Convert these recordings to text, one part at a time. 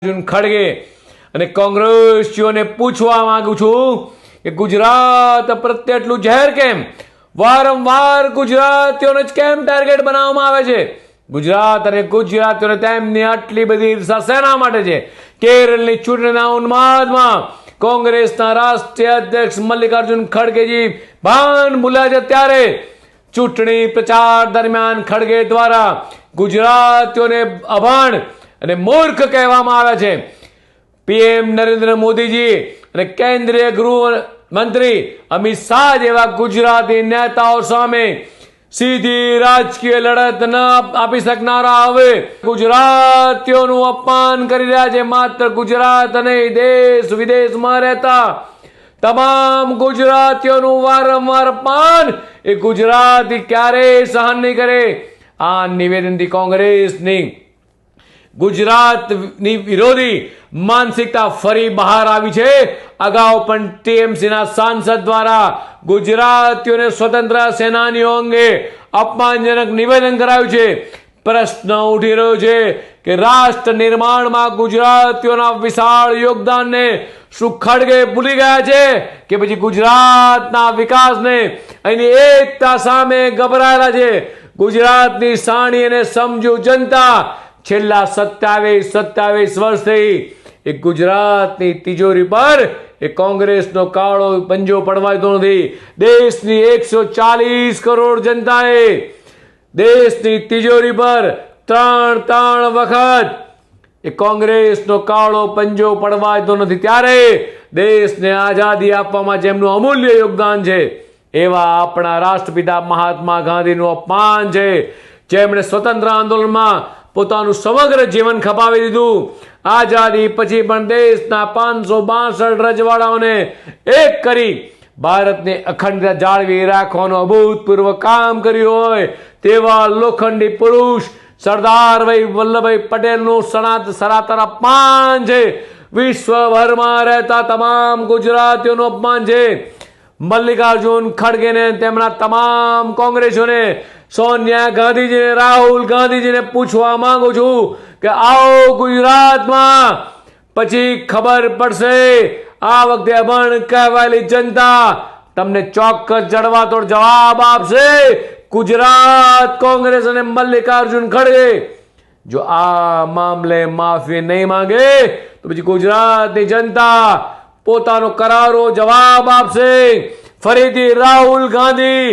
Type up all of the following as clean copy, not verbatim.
અર્જુન ખડગે અને કોંગ્રેસીઓને પૂછવા માંગુ છું કે ગુજરાત પ્રત્યે એટલું ઝેર કેમ? વારંવાર ગુજરાતીઓને જ કેમ ટાર્ગેટ બનાવવામાં આવે છે? ગુજરાત અને ગુજરાતીઓને તેમની આટલી બધી ઈર્ષા શેના માટે છે? કેરળની ચૂંટણીના ઉન્માદમાં કોંગ્રેસના રાષ્ટ્રીય અધ્યક્ષ મલ્લિકાર્જુન ખડગેજી ભાન ભૂલ્યા છે ત્યારે ચૂંટણી પ્રચાર દરમિયાન ખડગે દ્વારા ગુજરાતીઓને અભણ અને મૂર્ખ કહેવામાં આવ્યા છે. પીએમ નરેન્દ્ર મોદીજી અને કેન્દ્રીય ગૃહ મંત્રી અમિત શાહ જેવા ગુજરાતી નેતાઓ સામે સીધી રાજકીય લડત ન આપી શકનારા હવે ગુજરાતીઓનું અપમાન કરી રહ્યા છે. માત્ર ગુજરાત નહીં, દેશ વિદેશમાં રહેતા તમામ ગુજરાતીઓનું વારંવાર અપમાન એ ગુજરાતી ક્યારેય સહન નહીં કરે. આ નિવેદનથી કોંગ્રેસની ગુજરાતની વિરોધી માનસિકતા ફરી બહાર આવી છે. અગાઉ પણ ટીએમસીના સાંસદ દ્વારા ગુજરાતીઓને સ્વતંત્ર સેનાનીઓ અંગે અપમાનજનક નિવેદન કરાયું છે. પ્રશ્ન ઉઠી રહ્યો છે કે રાષ્ટ્ર નિર્માણમાં ગુજરાતીઓના વિશાળ યોગદાનને શું ખડગે ભૂલી ગયા છે કે પછી ગુજરાતના વિકાસને અહીંની એકતા સામે ગભરાયેલા છે? ગુજરાતની સાણી અને સમજુ જનતા છેલ્લા 27 વર્ષથી એ ગુજરાતની તિજોરી પર એ કોંગ્રેસનો કાળો પંજો પડવાતો નથી. દેશની 140 કરોડ જનતાએ દેશની તિજોરી પર ત્રણ વખત એ કોંગ્રેસનો કાળો પંજો પડવાતો નથી. ત્યારે દેશને આઝાદી આપવામાં જેમનું અમૂલ્ય યોગદાન છે એવા આપણા રાષ્ટ્રપિતા મહાત્મા ગાંધીનું અપમાન છે, જેમણે સ્વતંત્ર આંદોલનમાં પોતાનું સમગ્ર જીવન ખપાવી દીધું. આઝાદી પછી પણ દેશના 562 રજવાડાઓને એક કરી ભારતને અખંડતા જાળવી રાખવાનું અભૂતપૂર્વ કામ કર્યું હોય તેવા લોખંડી પુરુષ સરદાર વલ્લભભાઈ પટેલનું સનાતન અપમાન છે. વિશ્વભરમાં રહેતા તમામ ગુજરાતીઓનું અપમાન છે. મલ્લિકાર્જુન ખડગેને તેમના તમામ કોંગ્રેસીઓને, સોનિયા ગાંધીજીને, રાહુલ ગાંધીજીને પૂછવા માંગુ છું કે આવો ગુજરાતમાં પછી ખબર પડશે. આ વખતે અભણ કહેવાયેલી જનતા તમને ચોક્કસ જડવાતોડ જવાબ આપશે. ગુજરાત કોંગ્રેસ અને મલ્લિકાર્જુન ખડગે જો આ મામલે માફી નહીં માંગે તો પછી ગુજરાતની જનતા પોતાનો કરારો જવાબ આપશે. ફરીથી રાહુલ ગાંધી,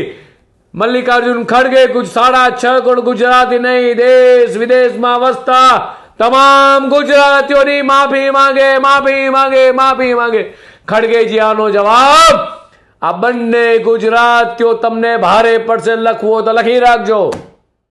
મલ્લિકાર્જુન ખડગે 6.5 કરોડ ગુજરાતી નહીં, દેશ વિદેશમાં વસતા તમામ ગુજરાતીઓની માફી માંગે. ખડગેજી આનો જવાબ આ બંને ગુજરાતીઓ તમને ભારે પડશે. લખવો તો લખી રાખજો.